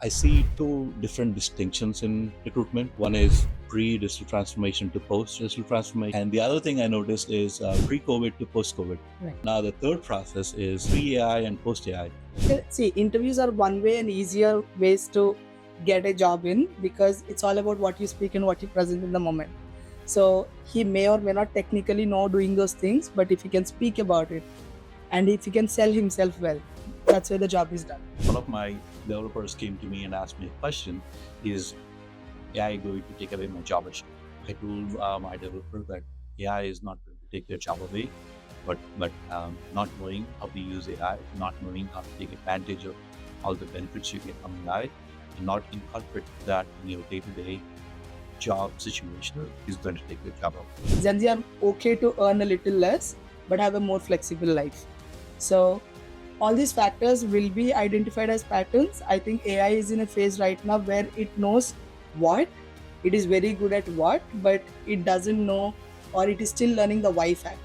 I see two different distinctions in recruitment. One is pre-digital transformation to post-digital transformation. And the other thing I noticed is pre-COVID to post-COVID. Right. Now, the third process is pre-AI and post-AI. See, interviews are one way and easier ways to get a job in because it's all about what you speak and what you present in the moment. So he may or may not technically know doing those things, but if he can speak about it and if he can sell himself well, that's where the job is done. One of my developers came to me and asked me a question: is AI going to take away my job? I told my developer that AI is not going to take their job away, but not knowing how to use AI, not knowing how to take advantage of all the benefits you get from AI, and not incorporate that in your day-to-day job situation is going to take your job away. Gen Z are okay to earn a little less but have a more flexible life. So all these factors will be identified as patterns. I think AI is in a phase right now where it knows what, it is very good at what, but it doesn't know or it is still learning the why factor.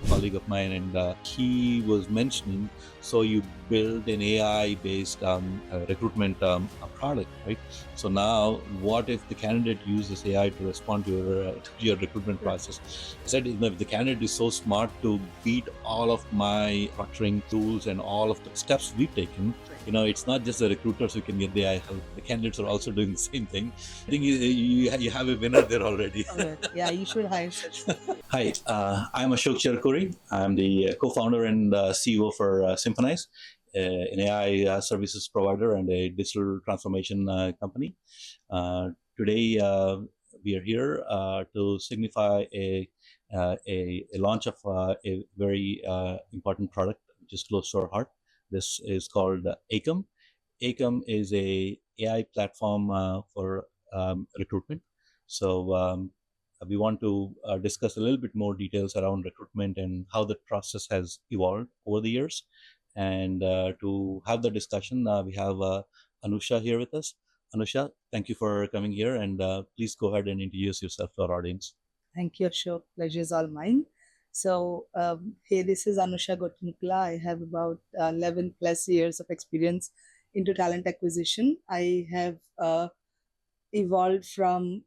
Colleague of mine, and he was mentioning, so you build an AI-based recruitment product, right? So now, what if the candidate uses AI to respond to your recruitment process? I said, if the candidate is so smart to beat all of my structuring tools and all of the steps we've taken, it's not just the recruiters who can get the AI help. The candidates are also doing the same thing. I think you have a winner there already. Yeah, you should hire such. Hi, I'm Ashok Cherukuri. I'm the co-founder and CEO for Symphonize, an AI services provider and a digital transformation company. Today, we are here to signify a launch of a very important product, which is close to our heart. This is called Acom. Acom is a AI platform for recruitment. So we want to discuss a little bit more details around recruitment and how the process has evolved over the years. And to have the discussion, we have Anusha here with us. Anusha, thank you for coming here, and please go ahead and introduce yourself to our audience. Thank you, Ashok. Pleasure is all mine. So, hey, this is Anusha Gottumukkala. I have about 11 plus years of experience into talent acquisition. I have evolved from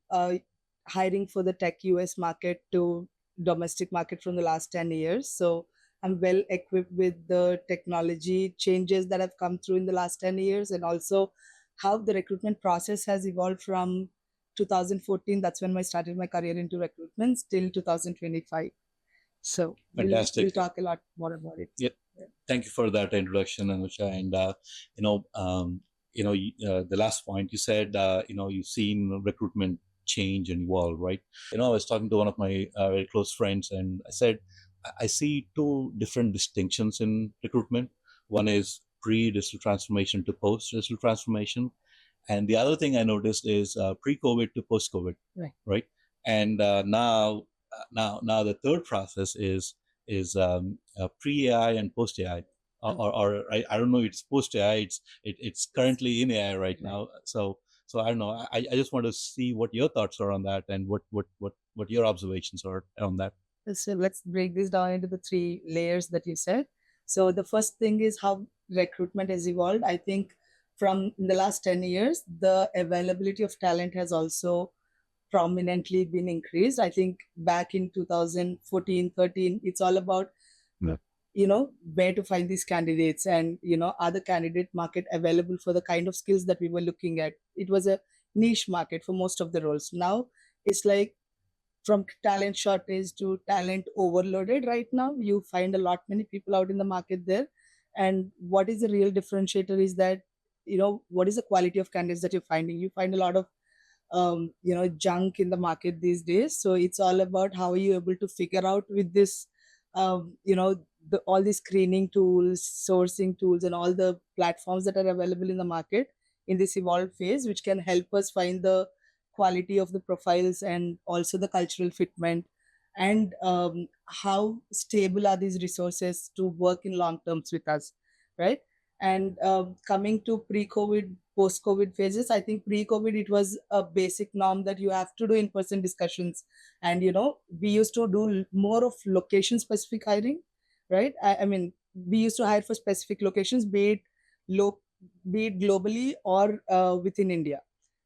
hiring for the tech US market to domestic market from the last 10 years. So I'm well equipped with the technology changes that have come through in the last 10 years and also how the recruitment process has evolved from 2014. That's when I started my career into recruitment till 2025. So Fantastic. we'll talk a lot more about it. Yep. Thank you for that introduction, Anusha. And the last point you said, you've seen recruitment change and evolve, right? I was talking to one of my very close friends, and I said, I see two different distinctions in recruitment. One is pre-digital transformation to post-digital transformation, and the other thing I noticed is pre-COVID to post-COVID, right? And now the third process is pre-AI and post-AI, or I don't know. It's post-AI. It's currently in AI right now. So I don't know. I just want to see what your thoughts are on that, and what your observations are on that. So let's break this down into the three layers that you said. So the first thing is how recruitment has evolved. I think from in the last 10 years, the availability of talent has also prominently been increased. I think back in 2014, 13, it's all about, where to find these candidates and, are the candidate market available for the kind of skills that we were looking at. It was a niche market for most of the roles. Now it's like from talent shortage to talent overloaded right now. You find a lot many people out in the market there. And what is the real differentiator is that, what is the quality of candidates that you're finding? You find a lot of junk in the market these days. So it's all about how are you able to figure out with this, all these screening tools, sourcing tools, and all the platforms that are available in the market in this evolved phase, which can help us find the quality of the profiles and also the cultural fitment and how stable are these resources to work in long terms with us, right? And coming to pre-COVID, post-COVID phases, I think pre-COVID it was a basic norm that you have to do in-person discussions, and we used to do more of location-specific hiring, right? I mean, we used to hire for specific locations, be it be it globally or within India,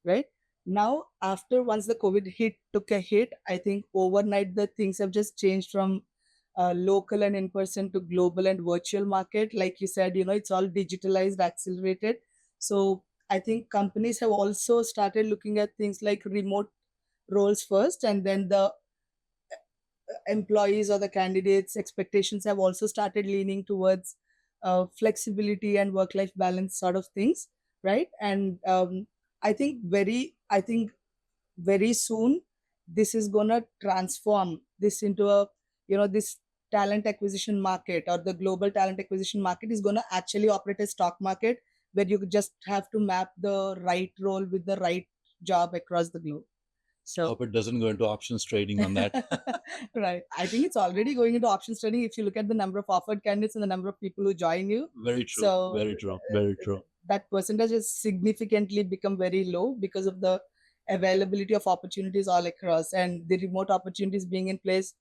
right? Now, once the COVID took a hit, I think overnight the things have just changed from local and in person to global and virtual market. Like you said, it's all digitalized, accelerated. So I think companies have also started looking at things like remote roles first, and then the employees or the candidates' expectations have also started leaning towards flexibility and work-life balance sort of things, right? And I think very soon this is gonna transform this into a this talent acquisition market, or the global talent acquisition market is gonna actually operate as stock market, where you just have to map the right role with the right job across the globe. So Hope it doesn't go into options trading on that. right. I think it's already going into options trading if you look at the number of offered candidates and the number of people who join you. Very true. So Very true. Very true. that percentage has significantly become very low because of the availability of opportunities all across, and the remote opportunities being in place.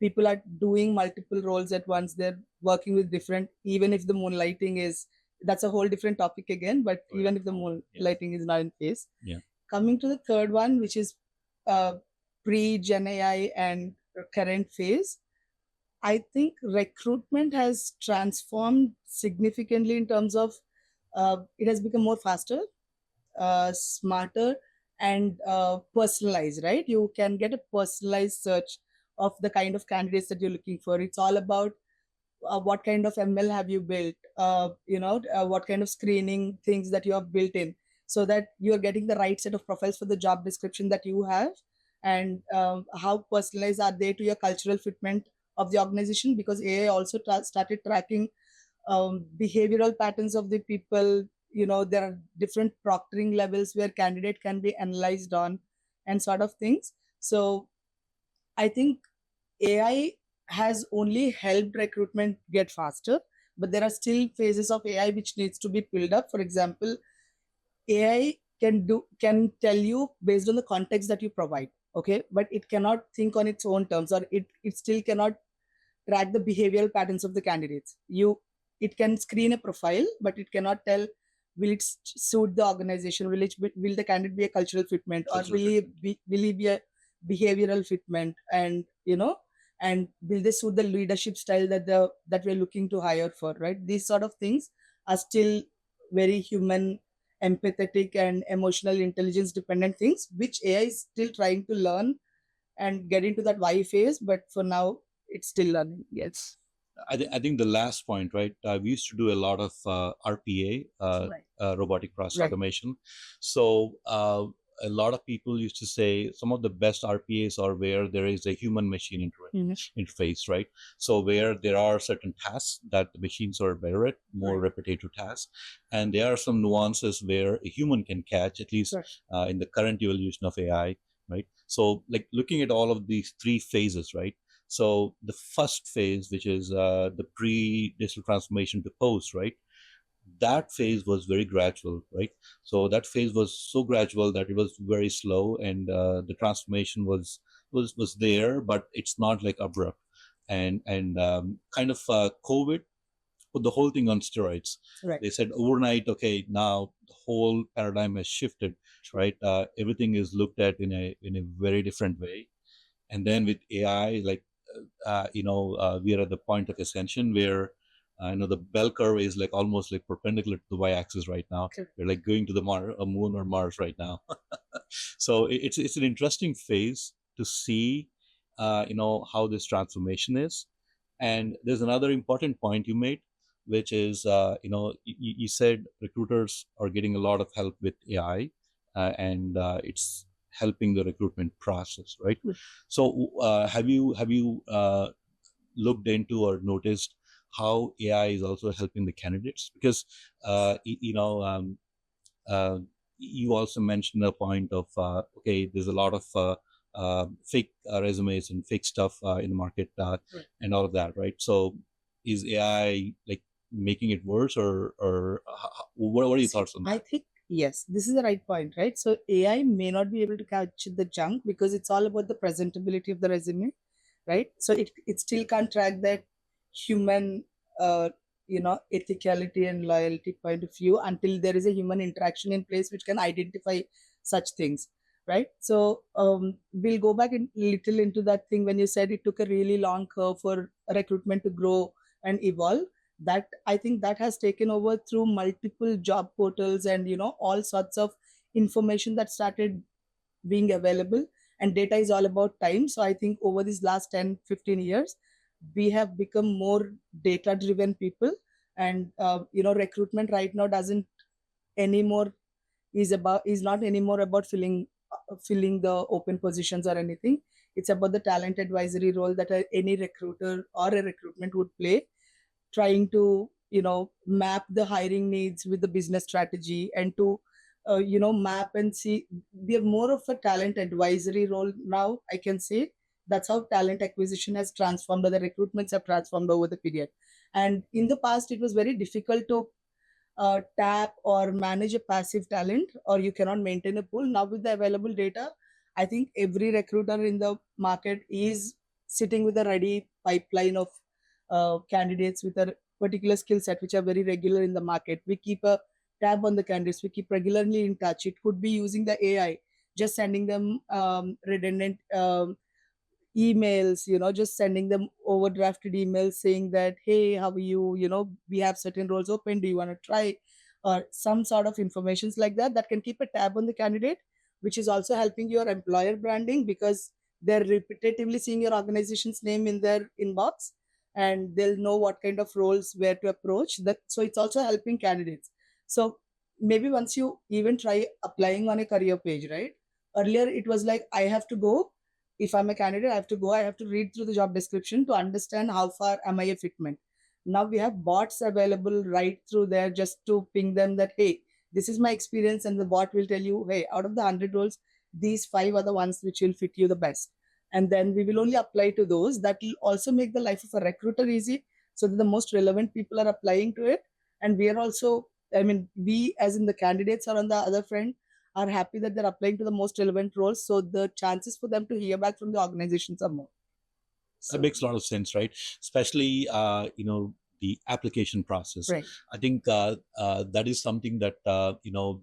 People are doing multiple roles at once. They're working with different, even if the moonlighting is, that's a whole different topic again, but Oh, yeah. even if the moonlighting is not in place. Yeah. Coming to the third one, which is uh, pre-Gen AI and current phase, I think recruitment has transformed significantly in terms of it has become more faster, smarter, and personalized, right? You can get a personalized search of the kind of candidates that you're looking for. It's all about what kind of ML have you built, what kind of screening things that you have built in, so that you're getting the right set of profiles for the job description that you have, and how personalized are they to your cultural fitment of the organization, because AI also started tracking behavioral patterns of the people. There are different proctoring levels where candidate can be analyzed on, and sort of things. So I think AI has only helped recruitment get faster, but there are still phases of AI which needs to be filled up. For example, AI can tell you based on the context that you provide, okay, but it cannot think on its own terms, or it still cannot track the behavioral patterns of the candidates. It can screen a profile, but it cannot tell will it suit the organization, will the candidate be a cultural fitment, or will he be a behavioral fitment, and and will they suit the leadership style that we're looking to hire for, right? These sort of things are still very human, empathetic, and emotional intelligence dependent things, which AI is still trying to learn and get into that Y phase, but for now it's still learning. Yes. I think the last point, right? We used to do a lot of RPA, Right. robotic process Right. automation. So a lot of people used to say some of the best RPAs are where there is a human machine interface, right? So where there are certain tasks that the machines are better at, more Right. repetitive tasks, and there are some nuances where a human can catch, at least Right. in the current evolution of AI, right? So like looking at all of these three phases, right? So the first phase, which is the pre-digital transformation to post, right? That phase was very gradual, right? So that phase was so gradual that it was very slow, and the transformation was there, but it's not like abrupt. And kind of COVID put the whole thing on steroids. Right. They said overnight, okay, now the whole paradigm has shifted, right? Everything is looked at in a very different way. And then with AI, like we are at the point of ascension where the bell curve is like almost like perpendicular to the y-axis right now. Okay. We're like going to the moon or Mars right now. So it's an interesting phase to see, how this transformation is. And there's another important point you made, which is, you said recruiters are getting a lot of help with AI, and it's helping the recruitment process, right? So have you looked into or noticed how AI is also helping the candidates? Because uh, you also mentioned a point of okay, there's a lot of fake resumes and fake stuff in the market, Right. and all of that, right? So is AI like making it worse, or what are your thoughts on I that? think yes, this is the right point, right? So AI may not be able to catch the junk because it's all about the presentability of the resume, right? So it still can't track that human uh, ethicality and loyalty point of view until there is a human interaction in place which can identify such things, right? So we'll go back in little into that thing when you said it took a really long curve for recruitment to grow and evolve. That I think that has taken over through multiple job portals and all sorts of information that started being available, and data is all about time. So I think over these last 10-15 years we have become more data driven people, and recruitment right now doesn't anymore is not anymore about filling the open positions or anything. It's about the talent advisory role that any recruiter or a recruitment would play, trying to map the hiring needs with the business strategy, and to map and see. We are more of a talent advisory role now, I can say. That's how talent acquisition has transformed, or the recruitments have transformed over the period. And in the past it was very difficult to tap or manage a passive talent, or you cannot maintain a pool. Now with the available data, I think every recruiter in the market is sitting with a ready pipeline of candidates with a particular skill set which are very regular in the market. We keep a tab on the candidates, we keep regularly in touch. It could be using the AI, just sending them redundant emails, just sending them overdrafted emails saying that, hey, how are you, we have certain roles open, do you want to try, or some sort of informations like that, that can keep a tab on the candidate, which is also helping your employer branding, because they're repetitively seeing your organization's name in their inbox, and they'll know what kind of roles where to approach that. So it's also helping candidates. So maybe once you even try applying on a career page, right? Earlier it was like, I have to go, if I'm a candidate, I have to go, I have to read through the job description to understand how far am I a fitment. Now we have bots available right through there, just to ping them that, hey, this is my experience, and the bot will tell you, hey, out of the 100 roles, these 5 are the ones which will fit you the best. And then we will only apply to those. That will also make the life of a recruiter easy, so that the most relevant people are applying to it. And we are also, I mean, we as in the candidates are on the other front, are happy that they're applying to the most relevant roles. So the chances for them to hear back from the organizations are more. That makes a lot of sense, right? Especially, the application process. Right. I think that is something that,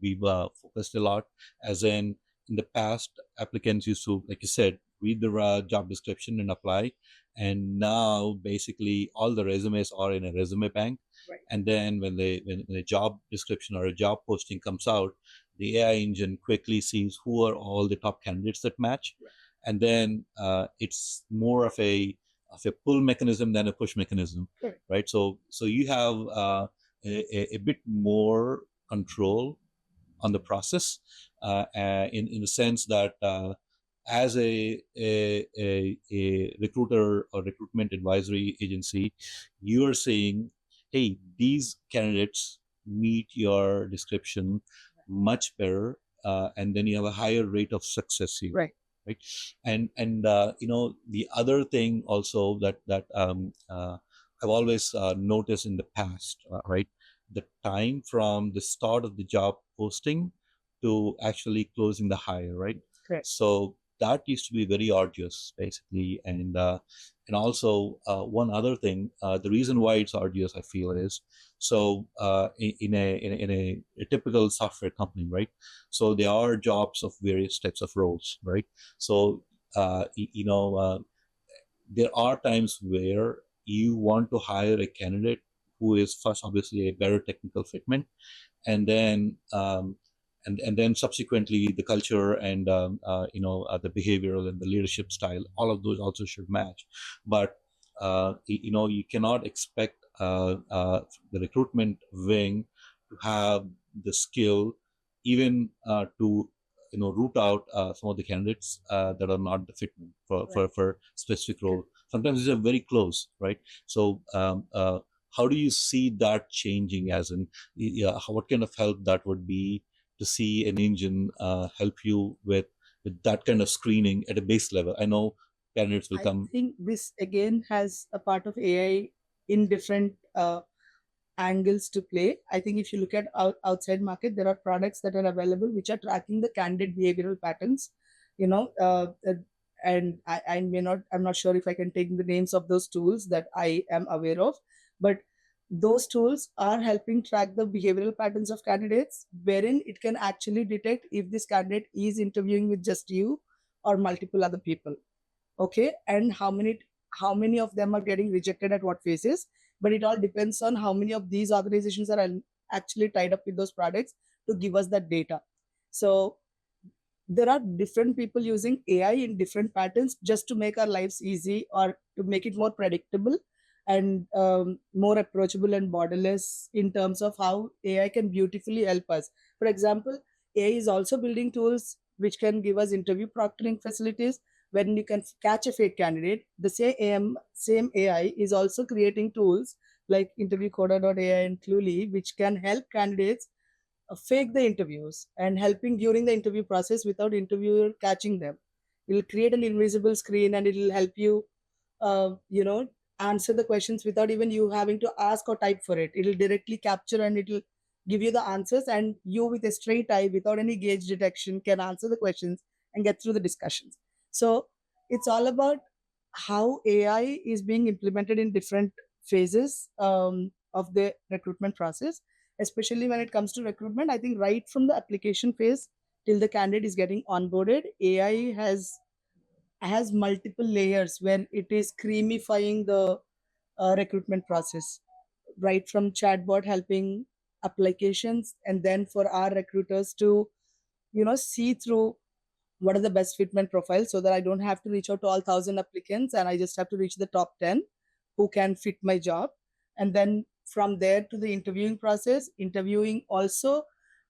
we've focused a lot. As in the past, applicants used to, like you said, read the job description and apply. And now basically all the resumes are in a resume bank. Right. And then when a job description or a job posting comes out, the AI engine quickly sees who are all the top candidates that match. Right. And then it's more of a pull mechanism than a push mechanism, right? So you have a bit more control on the process, in the sense that as a recruiter or recruitment advisory agency, you are saying, hey, these candidates meet your description much better, and then you have a higher rate of success here. Right. Right. And the other thing also that I've always noticed in the past, right, the time from the start of the job posting to actually closing the hire, right? Correct. So that used to be very arduous, basically. And also one other thing, the reason why it's arduous, I feel, is so in a typical software company, right? So there are jobs of various types of roles, right? So there are times where you want to hire a candidate who is first obviously a better technical fitment, and then subsequently the culture and the behavioral and the leadership style, all of those also should match. But you cannot expect the recruitment wing to have the skill even to root out some of the candidates that are not the fitment for specific role. Sometimes these are very close, right? So how do you see that changing? As in, what kind of help that would be to see an engine help you with that kind of screening at a base level? I know candidates will come. I think this again has a part of AI in different angles to play. I think if you look at outside market, there are products that are available which are tracking the candidate behavioral patterns, and I'm not sure if I can take the names of those tools that I am aware of, but those tools are helping track the behavioral patterns of candidates, wherein it can actually detect if this candidate is interviewing with just you or multiple other people. Okay, and how many of them are getting rejected at what phases. But it all depends on how many of these organizations are actually tied up with those products to give us that data. So there are different people using AI in different patterns just to make our lives easy or to make it more predictable and more approachable and borderless in terms of how AI can beautifully help us. For example, AI is also building tools which can give us interview proctoring facilities when you can catch a fake candidate. The same AI is also creating tools like interviewcoder.ai and Cluely, which can help candidates fake the interviews and helping during the interview process without interviewer catching them. It will create an invisible screen and it will help you, you know, answer the questions without even you having to ask or type for it. It will directly capture and it will give you the answers, and you with a straight eye without any gauge detection can answer the questions and get through the discussions. So it's all about how AI is being implemented in different phases of the recruitment process, especially when it comes to recruitment. I think right from the application phase till the candidate is getting onboarded, AI has multiple layers where it is creamifying the recruitment process, right from chatbot helping applications, and then for our recruiters to see through what are the best fitment profiles, so that I don't have to reach out to all 1,000 applicants and I just have to reach the top 10 who can fit my job. And then from there to the interviewing process, interviewing also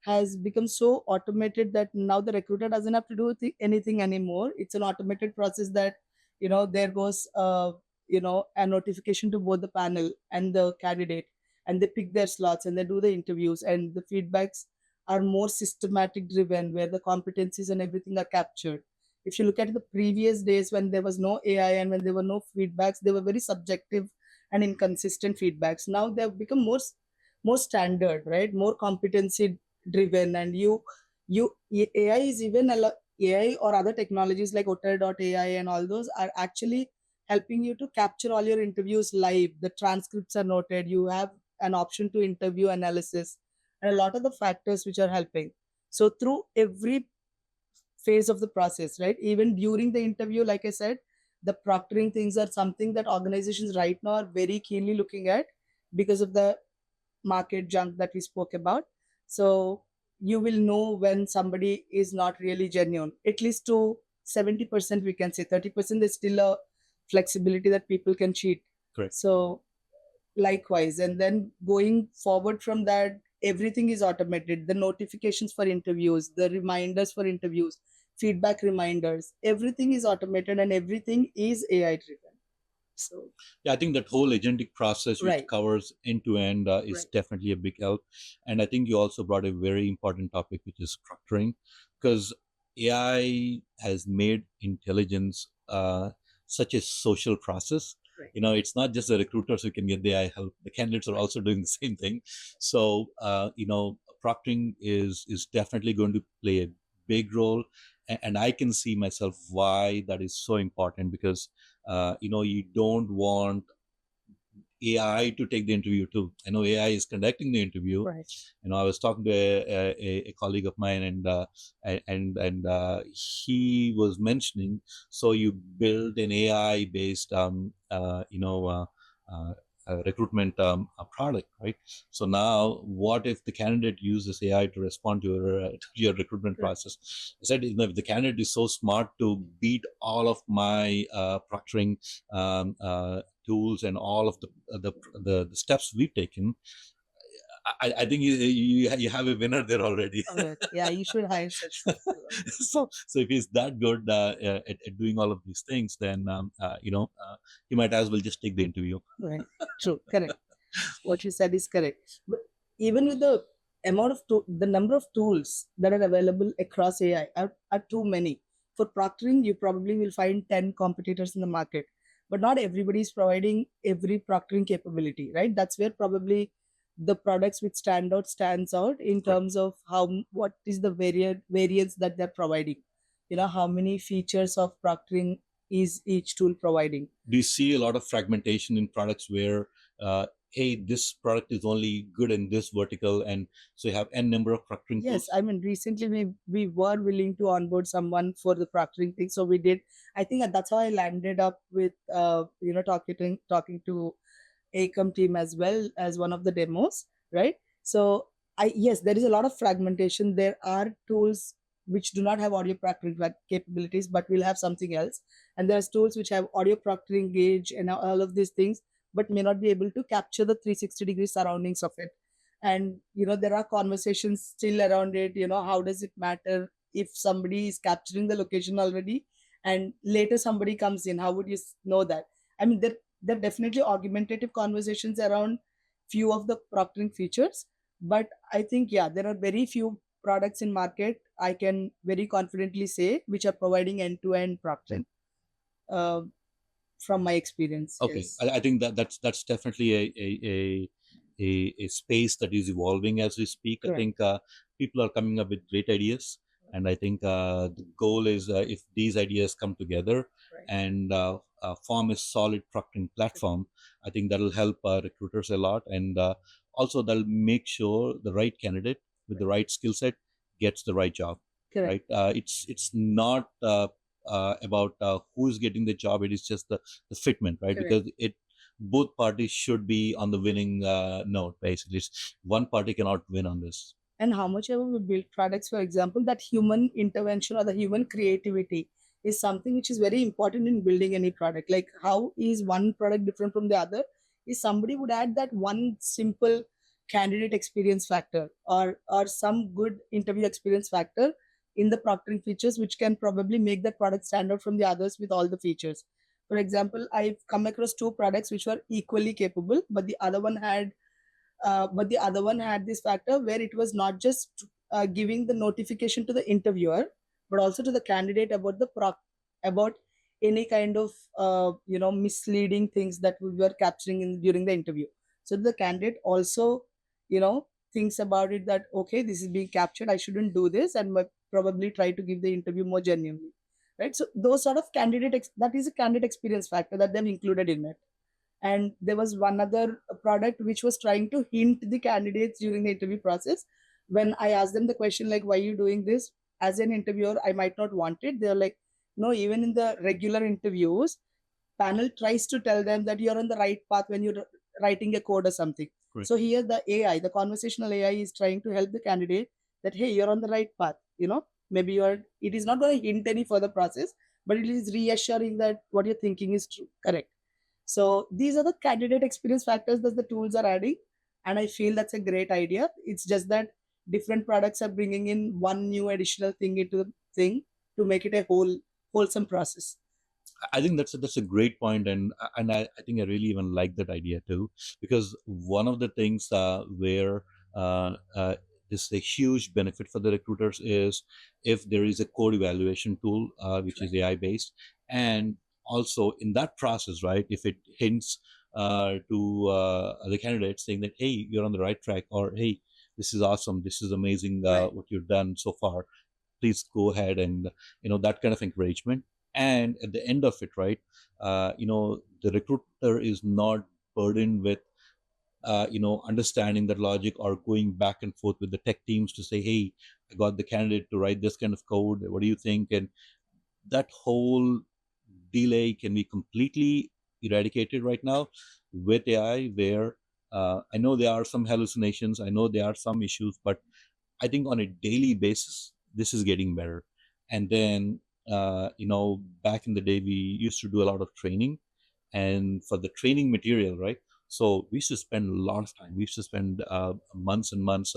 has become so automated that now the recruiter doesn't have to do anything anymore. It's an automated process that, there goes, a notification to both the panel and the candidate, and they pick their slots and they do the interviews, and the feedbacks are more systematic driven where the competencies and everything are captured. If you look at the previous days when there was no AI and when there were no feedbacks, they were very subjective and inconsistent feedbacks. Now they've become more standard, right? More competency driven, and you AI is even AI or other technologies like Otter.ai and all those are actually helping you to capture all your interviews live. The transcripts are noted. You have an option to interview analysis and a lot of the factors which are helping. So through every phase of the process, right? Even during the interview, like I said, the proctoring things are something that organizations right now are very keenly looking at because of the market junk that we spoke about. So you will know when somebody is not really genuine, at least to 70%, we can say 30% is still a flexibility that people can cheat. Correct. So likewise, and then going forward from that, everything is automated. The notifications for interviews, the reminders for interviews, feedback reminders, everything is automated and everything is AI driven. So Yeah, I think that whole agentic process, which right, covers end to end, is right, definitely a big help. And I think you also brought a very important topic, which is structuring, because AI has made intelligence such a social process. right, It's not just the recruiters who can get the AI help; the candidates are also doing the same thing. So, proctoring is definitely going to play a big role, and I can see myself why that is so important, because you don't want AI to take the interview too. I know AI is conducting the interview. right. I was talking to a colleague of mine, and he was mentioning, so you build an AI based recruitment product, right? So now, what if the candidate uses AI to respond to your recruitment process? I said, if the candidate is so smart to beat all of my proctoring tools and all of the steps we've taken, I think you have a winner there already. Yeah, you should hire such people. So if he's that good at doing all of these things, then he might as well just take the interview. Right. True. Correct. What you said is correct. But even with the the number of tools that are available across AI are too many. For proctoring, you probably will find 10 competitors in the market, but not everybody is providing every proctoring capability, right? That's where probably the products which stands out in Correct. terms of what is the variance that they're providing. How many features of proctoring is each tool providing. Do you see a lot of fragmentation in products where hey, this product is only good in this vertical, and so you have n number of proctoring Yes, tools. I mean, recently we were willing to onboard someone for the proctoring thing, so we did. I think that's how I landed up with talking to Acom team as well as one of the demos, right? So I yes, there is a lot of fragmentation. There are tools which do not have audio proctoring capabilities, but will have something else, and there's tools which have audio proctoring, gauge, and all of these things, but may not be able to capture the 360-degree surroundings of it. And there are conversations still around it. How does it matter if somebody is capturing the location already, and later somebody comes in? How would you know that? I mean, there are definitely augmentative conversations around few of the proctoring features, but I think, yeah, there are very few products in market, I can very confidently say, which are providing end-to-end proctoring, uh, from my experience. Okay, Yes. I think that's definitely a space that is evolving as we speak. I Correct. think people are coming up with great ideas, and I think the goal is if these ideas come together Right. and form a solid proctoring platform, I think that'll help recruiters a lot, and also that'll make sure the right candidate with the right skill set gets the right job. Correct. Right? It's not about who's getting the job. It is just the fitment, right? Correct. Because it both parties should be on the winning note. Basically, one party cannot win on this. And how much ever we build products, for example, that human intervention or the human creativity is something which is very important in building any product. Like, how is one product different from the other? Is somebody would add that one simple candidate experience factor, or some good interview experience factor in the proctoring features, which can probably make that product stand out from the others with all the features. For example, I've come across two products which were equally capable, but the other one had this factor where it was not just giving the notification to the interviewer, but also to the candidate about about any kind of misleading things that we were capturing during the interview. So the candidate also you know thinks about it, that okay, this is being captured, I shouldn't do this, and might probably try to give the interview more genuinely, right? So those sort of that is a candidate experience factor that they've included in it. And there was one other product which was trying to hint the candidates during the interview process. When I asked them the question, like, why are you doing this, as an interviewer I might not want it, they're like, no, even in the regular interviews, panel tries to tell them that you're on the right path when you're writing a code or something. Correct. So here the AI, the conversational AI, is trying to help the candidate that, hey, you're on the right path. Maybe it is not going to hint any further process, but it is reassuring that what you're thinking is true, correct. So these are the candidate experience factors that the tools are adding, and I feel that's a great idea. It's just that different products are bringing in one new additional thing into the thing to make it a wholesome process. I think that's a great point, and I think I really even like that idea too, because one of the things where this is a huge benefit for the recruiters is if there is a code evaluation tool which is AI based, and also in that process, right, if it hints to the candidates saying that, hey, you're on the right track, or hey, this is awesome, this is amazing, Right. what you've done so far, please go ahead, and that kind of encouragement. And at the end of it, right, the recruiter is not burdened with understanding that logic or going back and forth with the tech teams to say, hey, I got the candidate to write this kind of code, what do you think? And that whole delay can be completely eradicated right now with AI, where I know there are some hallucinations, I know there are some issues, but I think on a daily basis, this is getting better. And then, back in the day, we used to do a lot of training, and for the training material, right? So we used to spend a lot of time. We used to spend months and months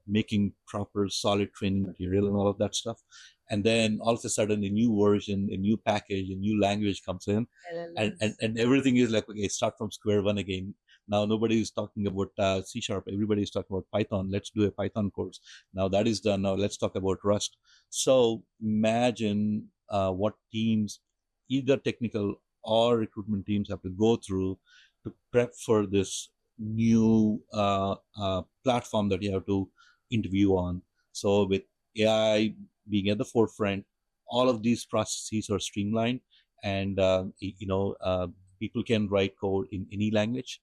making proper, solid training material and all of that stuff. And then all of a sudden, a new version, a new package, a new language comes in, and everything is like, okay, start from square one again. Now nobody is talking about C sharp. Everybody is talking about Python. Let's do a Python course. Now that is done. Now let's talk about Rust. So imagine what teams, either technical or recruitment teams, have to go through to prep for this new platform that you have to interview on. So with AI being at the forefront, all of these processes are streamlined, and people can write code in any language,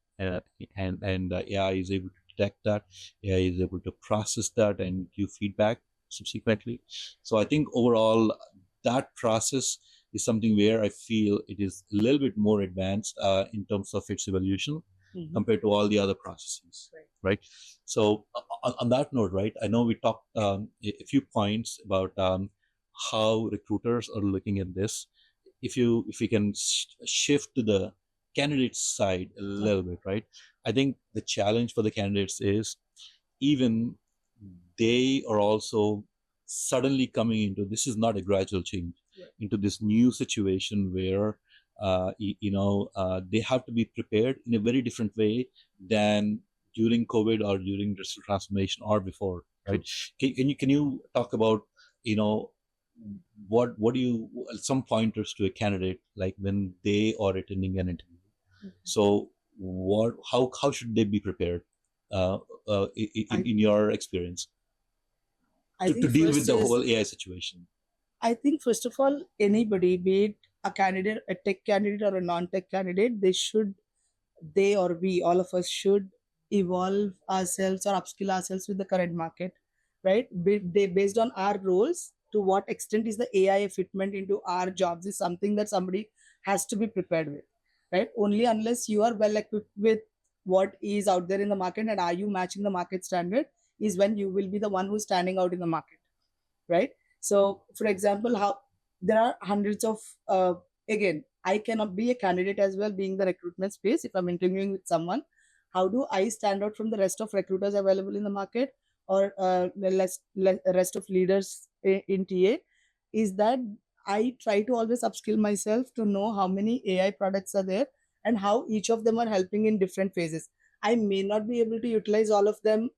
and AI is able to detect that, AI is able to process that and give feedback subsequently. So I think overall that process is something where I feel it is a little bit more advanced in terms of its evolution compared to all the other processes, right? So on that note, right, I know we talked a few points about how recruiters are looking at this. If we can shift to the candidates side a little bit, right? I think the challenge for the candidates is even they are also suddenly coming into, this is not a gradual change, into this new situation where they have to be prepared in a very different way than during COVID or during digital transformation or before, right? Can you talk about, you know, what do you, some pointers to a candidate like when they are attending an interview? So what, how should they be prepared uh, in your experience to deal with the whole AI situation? I think first of all, anybody, be it a candidate, a tech candidate or a non-tech candidate, they or we, all of us should evolve ourselves or upskill ourselves with the current market, right? Based on our roles, to what extent is the AI fitment into our jobs is something that somebody has to be prepared with, right? Only unless you are well equipped with what is out there in the market and are you matching the market standard is when you will be the one who's standing out in the market, right? So for example, how there are hundreds of again, I cannot be a candidate as well, being the recruitment space. If I'm interviewing with someone, how do I stand out from the rest of recruiters available in the market, or the rest of leaders in TA? Is that I try to always upskill myself to know how many AI products are there and how each of them are helping in different phases. I may not be able to utilize all of them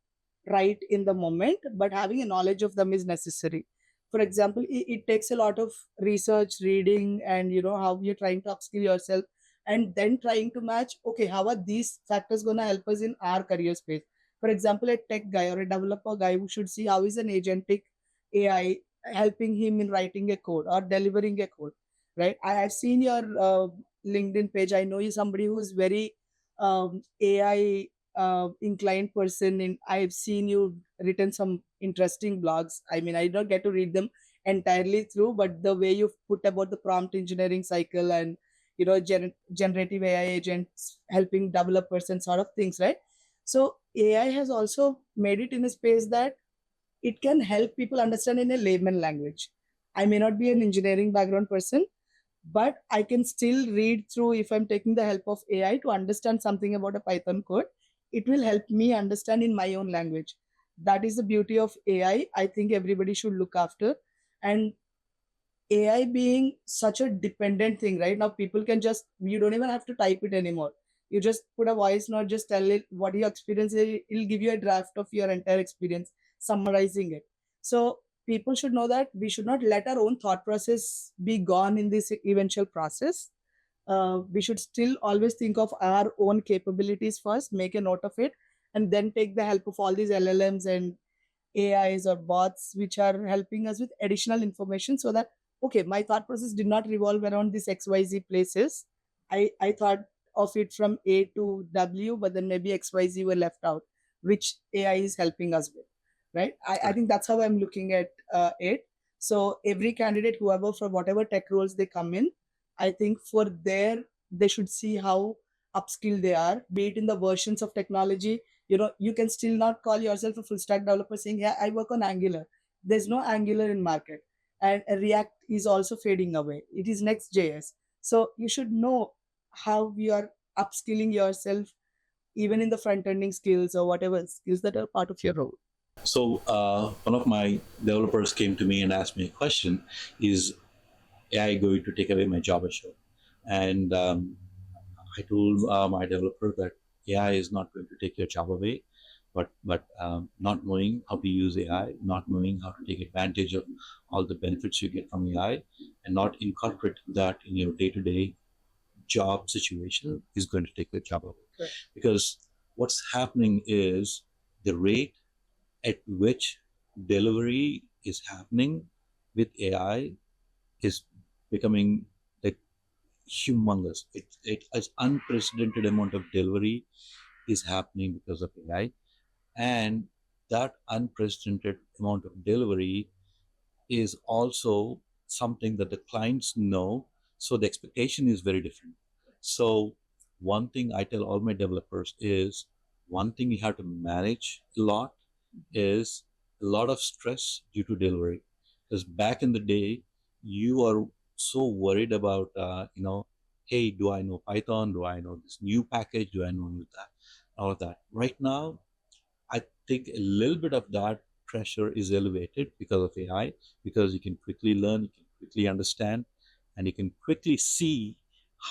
right in the moment, but having a knowledge of them is necessary. For example, it takes a lot of research, reading, and how you're trying to upskill yourself, and then trying to match, okay, how are these factors going to help us in our career space? For example, a tech guy or a developer guy who should see how is an agentic AI helping him in writing a code or delivering a code, right? I have seen your LinkedIn page. I know you somebody who's very AI inclined person. And I've seen you written some interesting blogs. I mean, I don't get to read them entirely through, but the way you put about the prompt engineering cycle and generative AI agents helping developers and sort of things, right? So AI has also made it in a space that it can help people understand in a layman language. I may not be an engineering background person, but I can still read through if I'm taking the help of AI to understand something about a Python code. It will help me understand in my own language. That is the beauty of AI. I think everybody should look after. And AI being such a dependent thing, right? Now people can just, you don't even have to type it anymore. You just put a voice note, just tell it what your experience is. It'll give you a draft of your entire experience, summarizing it. So people should know that we should not let our own thought process be gone in this eventual process. We should still always think of our own capabilities first, make a note of it, and then take the help of all these LLMs and AIs or bots, which are helping us with additional information so that, okay, my thought process did not revolve around these XYZ places. I thought of it from A to W, but then maybe XYZ were left out, which AI is helping us with, right? I think that's how I'm looking at it. So every candidate, whoever, for whatever tech roles they come in, I think for they should see how upskilled they are, be it in the versions of technology. You can still not call yourself a full stack developer saying, yeah, I work on Angular. There's no Angular in market, and React is also fading away. It is Next.js. So you should know how you are upskilling yourself even in the front ending skills or whatever skills that are part of your role. So one of my developers came to me and asked me a question: is AI going to take away my job, Ashok? And I told my developer that AI is not going to take your job away, but not knowing how to use AI, not knowing how to take advantage of all the benefits you get from AI, and not incorporate that in your day-to-day job situation is going to take the job away. Right. Because what's happening is the rate at which delivery is happening with AI is becoming like humongous. It's unprecedented amount of delivery is happening because of AI, and that unprecedented amount of delivery is also something that the clients know. So the expectation is very different. So one thing I tell all my developers is one thing you have to manage a lot is a lot of stress due to delivery. Because back in the day, you are so worried about, hey, do I know Python? Do I know this new package? Do I know that? All of that. Right now, I think a little bit of that pressure is elevated because of AI, because you can quickly learn, you can quickly understand, and you can quickly see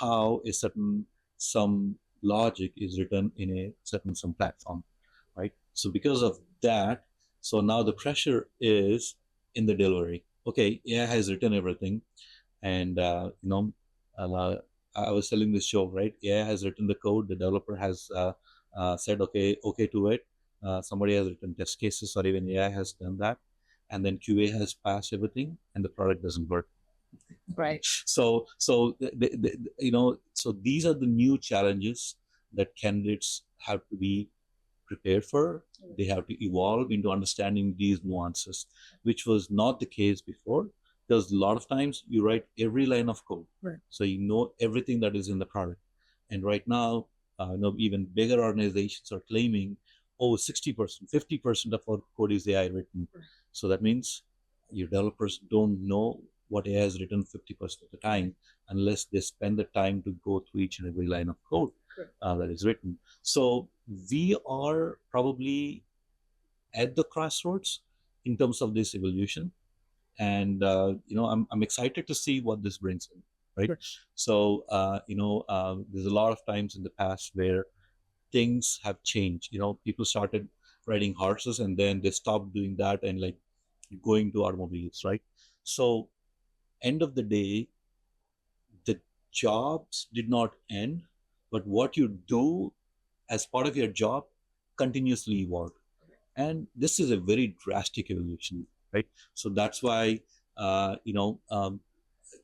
how a certain some logic is written in a certain some platform, right? So because of that, so now the pressure is in the delivery. Okay, AI has written everything, and uh, I was telling this show, right? AI has written the code, the developer has said okay to it. Somebody has written test cases, or even AI has done that, and then QA has passed everything, and the product doesn't work. Right. So these are the new challenges that candidates have to be prepared for. They have to evolve into understanding these nuances, which was not the case before. Because a lot of times you write every line of code, Right. so you know everything that is in the product. And right now, even bigger organizations are claiming, oh, 60%, 50% of our code is AI written. Right. So that means your developers don't know what AI has written 50% of the time unless they spend the time to go through each and every line of code that is written. So we are probably at the crossroads in terms of this evolution, and I'm excited to see what this brings in, right? Sure. So there's a lot of times in the past where things have changed. People started riding horses, and then they stopped doing that and like going to automobiles, right? So end of the day, the jobs did not end, but what you do as part of your job continuously evolve. And this is a very drastic evolution, right? So that's why,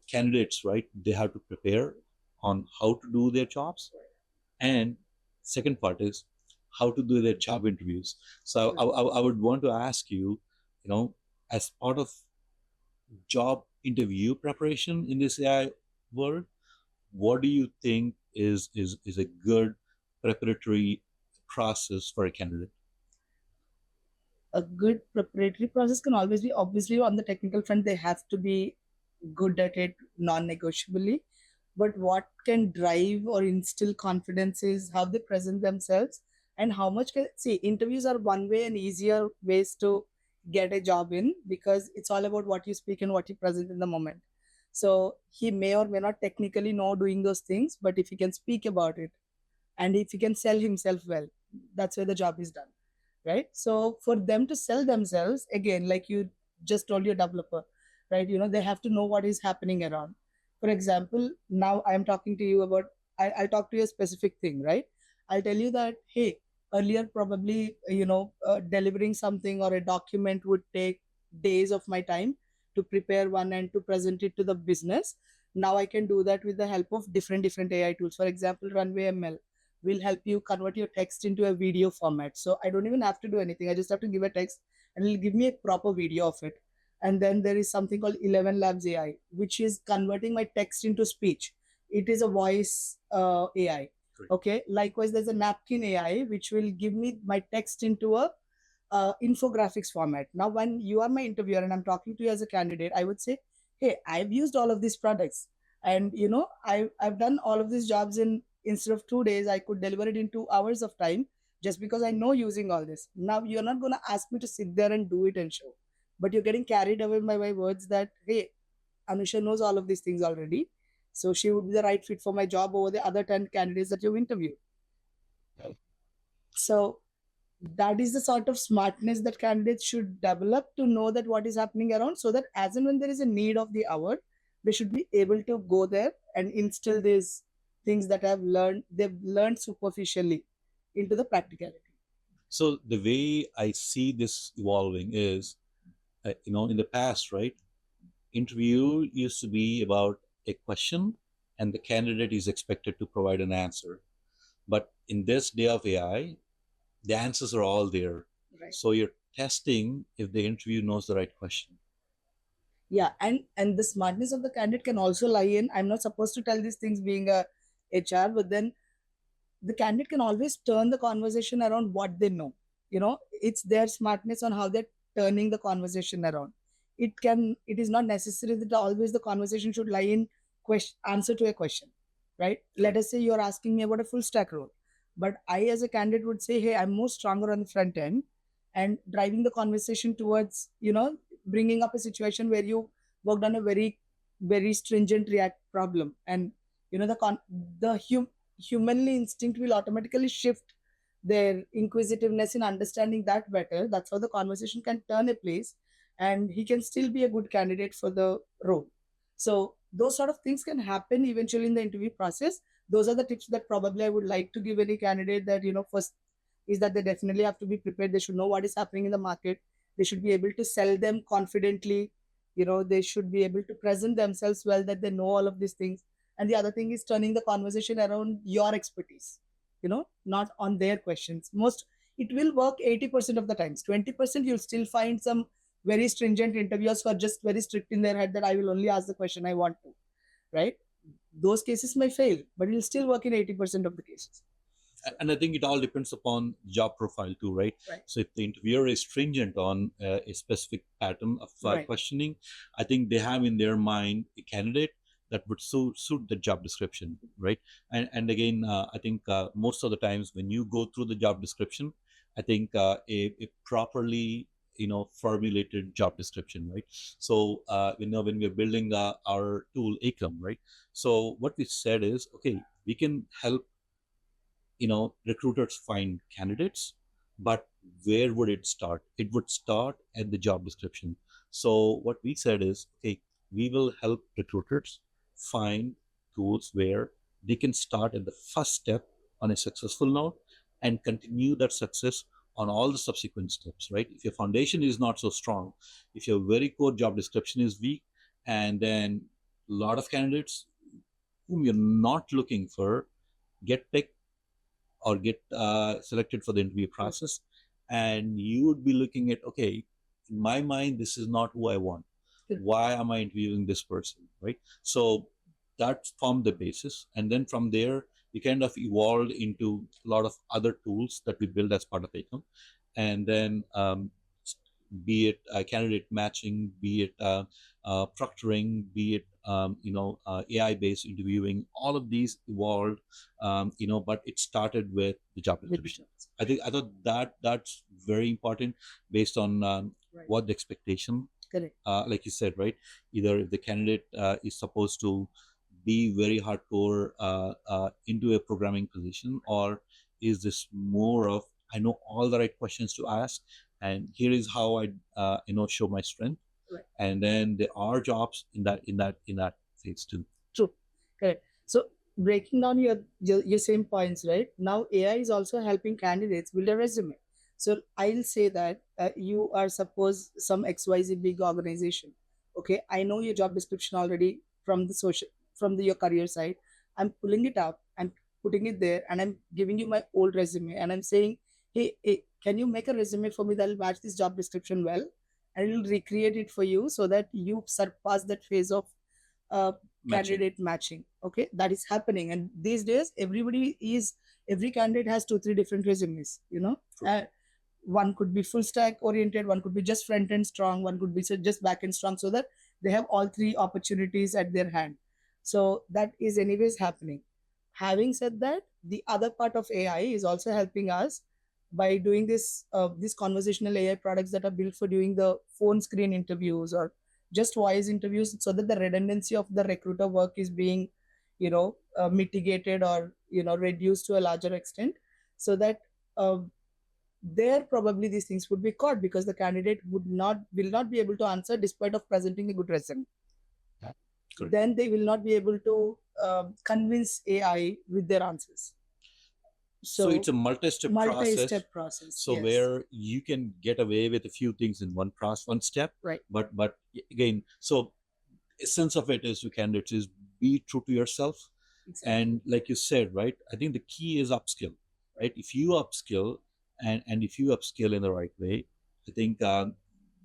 candidates, right, they have to prepare on how to do their jobs. And second part is how to do their job interviews. So I would want to ask you, as part of job interview preparation in this AI world, what do you think is a good preparatory process for a candidate? A good preparatory process can always be, obviously, on the technical front, they have to be good at it non-negotiably. But what can drive or instill confidence is how they present themselves, and how much can see. Interviews are one way and easier ways to get a job in, because it's all about what you speak and what you present in the moment. So he may or may not technically know doing those things, but if he can speak about it and if he can sell himself well, that's where the job is done, right? So for them to sell themselves, again, like you just told your developer, right, they have to know what is happening around. For example, now I'm talking to you about, I'll talk to you a specific thing, right? I'll tell you that, hey, earlier probably, delivering something or a document would take days of my time to prepare one and to present it to the business. Now I can do that with the help of different AI tools. For example, Runway ML will help you convert your text into a video format. So I don't even have to do anything. I just have to give a text and it'll give me a proper video of it. And then there is something called 11 Labs AI, which is converting my text into speech. It is a voice AI. Great. Okay. Likewise, there's a Napkin AI, which will give me my text into a infographics format. Now, when you are my interviewer and I'm talking to you as a candidate, I would say, hey, I've used all of these products, and I've done all of these jobs in, instead of 2 days, I could deliver it in 2 hours of time, just because I know using all this. Now you're not going to ask me to sit there and do it and show, but you're getting carried away by my words that, hey, Anusha knows all of these things already, so she would be the right fit for my job over the other 10 candidates that you've interviewed. So that is the sort of smartness that candidates should develop, to know that what is happening around, so that as and when there is a need of the hour, they should be able to go there and instill these things that they've learned superficially into the practicality. So the way I see this evolving is, in the past, right, interview used to be about a question and the candidate is expected to provide an answer. But in this day of AI, the answers are all there. Right. So you're testing if the interview knows the right question. Yeah, and the smartness of the candidate can also lie in, I'm not supposed to tell these things being a HR, but then the candidate can always turn the conversation around what they know. It's their smartness on how they're turning the conversation around. It is not necessary that always the conversation should lie in answer to a question, right? Let us say you're asking me about a full stack role, but I as a candidate would say, hey, I'm more stronger on the front end, and driving the conversation towards bringing up a situation where you worked on a very very stringent React problem, and the humanly instinct will automatically shift their inquisitiveness in understanding that better. That's how the conversation can turn a place, and he can still be a good candidate for the role. So those sort of things can happen eventually in the interview process. Those are the tips that probably I would like to give any candidate, that first is that they definitely have to be prepared. They should know what is happening in the market. They should be able to sell them confidently. They should be able to present themselves well, that they know all of these things. And the other thing is turning the conversation around your expertise, not on their questions. Most It will work 80% of the times. 20% you'll still find some very stringent interviewers who are just very strict in their head, that I will only ask the question I want to, right? Those cases may fail, but it'll still work in 80% of the cases. And I think it all depends upon job profile too, right? Right. So if the interviewer is stringent on a specific pattern of Right. questioning, I think they have in their mind a candidate that would suit the job description, right? And again, I think most of the times when you go through the job description, I think a properly formulated job description, right? So when we're building our tool Acom, right? So what we said is, okay, we can help recruiters find candidates, but where would it start? It would start at the job description. So what we said is, okay, we will help recruiters find tools where they can start at the first step on a successful note and continue that success on all the subsequent steps, right? If your foundation is not so strong, if your very core job description is weak, and then a lot of candidates whom you're not looking for get picked or get selected for the interview process, and you would be looking at, okay, in my mind, this is not who I want. Why am I interviewing this person, right? So that formed the basis, and then from there we kind of evolved into a lot of other tools that we build as part of Acom, and then be it candidate matching, be it proctoring, be it AI-based interviewing. All of these evolved, but it started with the job description. I thought that's very important based on Right. what the expectation. Correct. Like you said, right? Either if the candidate is supposed to be very hardcore into a programming position, or is this more of, I know all the right questions to ask, and here is how I show my strength. Right. And then there are jobs in that phase too. True. Correct. So breaking down your same points, right? Now AI is also helping candidates build a resume. So I'll say that you are suppose some XYZ big organization. Okay, I know your job description already from the your career side. I'm pulling it up, I'm putting it there, and I'm giving you my old resume, and I'm saying, hey, can you make a resume for me that'll match this job description well? And it'll recreate it for you so that you surpass that phase of candidate matching. Okay, that is happening, and these days every candidate has 2-3 different resumes. One could be full stack oriented, one could be just front end strong, one could be just back end strong, so that they have all three opportunities at their hand. So that is anyways happening. Having said that, the other part of AI is also helping us by doing these conversational AI products that are built for doing the phone screen interviews or just voice interviews, so that the redundancy of the recruiter work is being mitigated or reduced to a larger extent, so that there probably these things would be caught, because the candidate will not be able to answer despite of presenting a good resume. Correct. Then they will not be able to convince AI with their answers. So it's a multi-step process. So yes. Where you can get away with a few things in one step. Right. But again, so essence of it is to candidates is be true to yourself. Exactly. And like you said, right, I think the key is upskill, right? If you upskill, and if you upskill in the right way, I think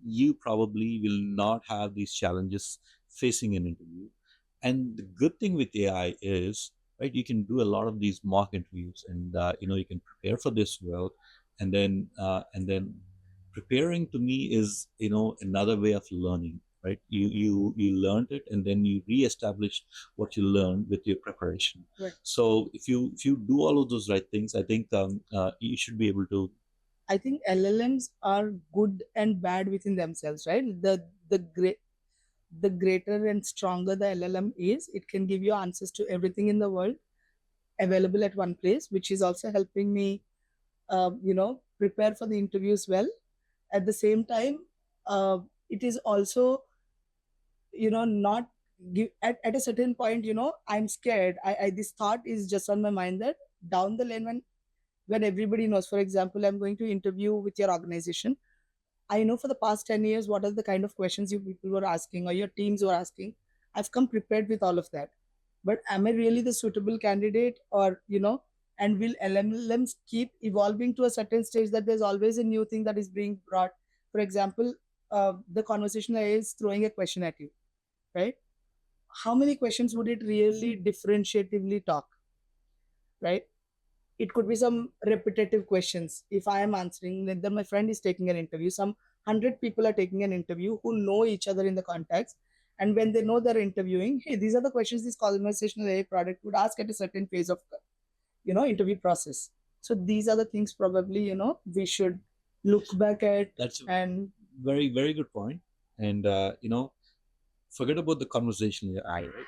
you probably will not have these challenges facing an interview. And the good thing with AI is, right, you can do a lot of these mock interviews, and you can prepare for this well, and then preparing to me is another way of learning, right? You learned it, and then you reestablish what you learned with your preparation. Right. So if you do all of those right things, I think you should be able to. I think LLMs are good and bad within themselves, right? The greater and stronger the LLM is, it can give you answers to everything in the world available at one place, which is also helping me, prepare for the interviews well. At the same time, it is also, not give at a certain point, I'm scared. I this thought is just on my mind that down the lane, when everybody knows, for example, I'm going to interview with your organization. I know for the past 10 years what are the kind of questions you people were asking or your teams were asking. I've come prepared with all of that. But am I really the suitable candidate, or, and will LLMs keep evolving to a certain stage that there's always a new thing that is being brought? For example, the conversational AI is throwing a question at you, right? How many questions would it really differentiatively talk, right? It could be some repetitive questions. If I am answering, then my friend is taking an interview. Some 100 people are taking an interview who know each other in the context. And when they know they're interviewing, hey, these are the questions this conversational AI product would ask at a certain phase of, interview process. So these are the things probably, we should look back at. That's a And very, very good point. And forget about the conversational AI, right?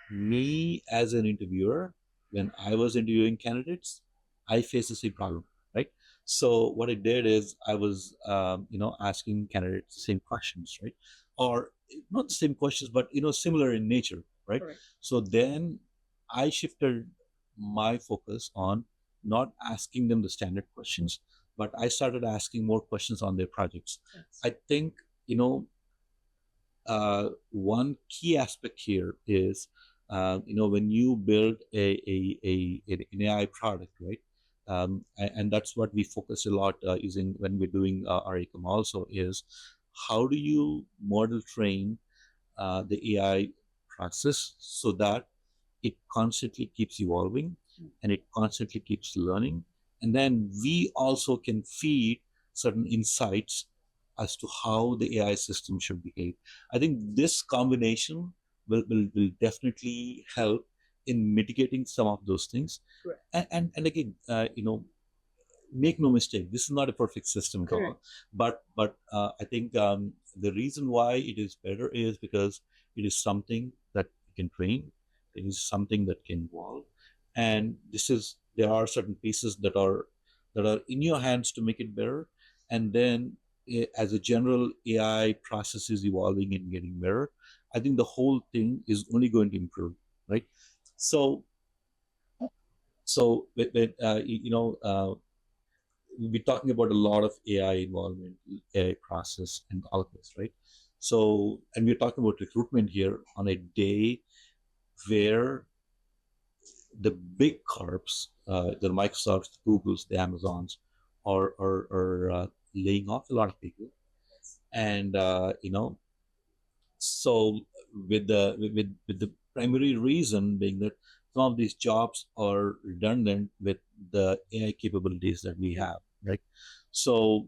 Me as an interviewer, when I was interviewing candidates, I faced the same problem, right? So what I did is I was, asking candidates the same questions, right? Or not the same questions, but similar in nature, right? correct. So then I shifted my focus on not asking them the standard questions, but I started asking more questions on their projects. Yes. I think one key aspect here is, when you build an AI product, right? And that's what we focus a lot using when we're doing our ecom also, is how do you model train the AI process so that it constantly keeps evolving and it constantly keeps learning. And then we also can feed certain insights as to how the AI system should behave. I think this combination will definitely help in mitigating some of those things. Correct. And again, make no mistake, this is not a perfect system at all. But I think the reason why it is better is because it is something that you can train, it is something that can evolve, and there are certain pieces that are in your hands to make it better. And then as a general AI process is evolving and getting better, I think the whole thing is only going to improve, right? So we'll be talking about a lot of AI involvement, AI process, and all of this, right? So, and we're talking about recruitment here on a day where the big corps, the Microsofts, the Googles, the Amazons, are laying off a lot of people, and so with the primary reason being that some of these jobs are redundant with the AI capabilities that we have, right? So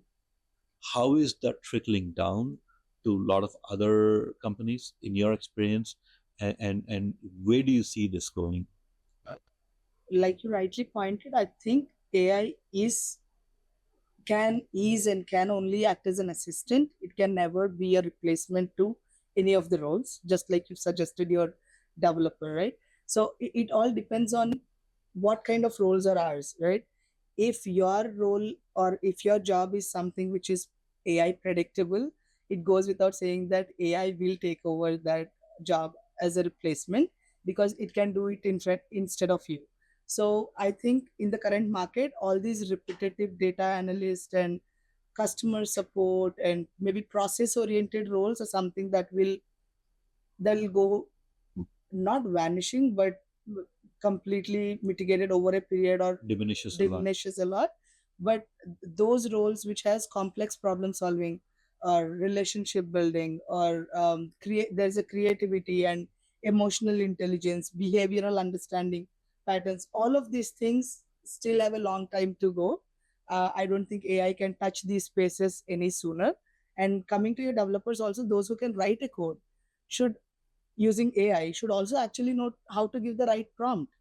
how is that trickling down to a lot of other companies in your experience, and where do you see this going? Like you rightly pointed, I think AI can only act as an assistant. It can never be a replacement to any of the roles, just like you suggested your developer, right? So it all depends on what kind of roles are ours, right? If your role or if your job is something which is AI predictable, it goes without saying that AI will take over that job as a replacement, because it can do it instead of you. So I think in the current market, all these repetitive data analyst and customer support and maybe process oriented roles are something that will go not vanishing, but completely mitigated over a period or Diminishes a lot. diminishes a lot. But those roles which has complex problem solving or relationship building or create, there's a creativity and emotional intelligence, behavioral understanding patterns, all of these things still have a long time to go. I don't think AI can touch these spaces any sooner. And coming to your developers also, those who can write a code should, using AI, should also actually know how to give the right prompt.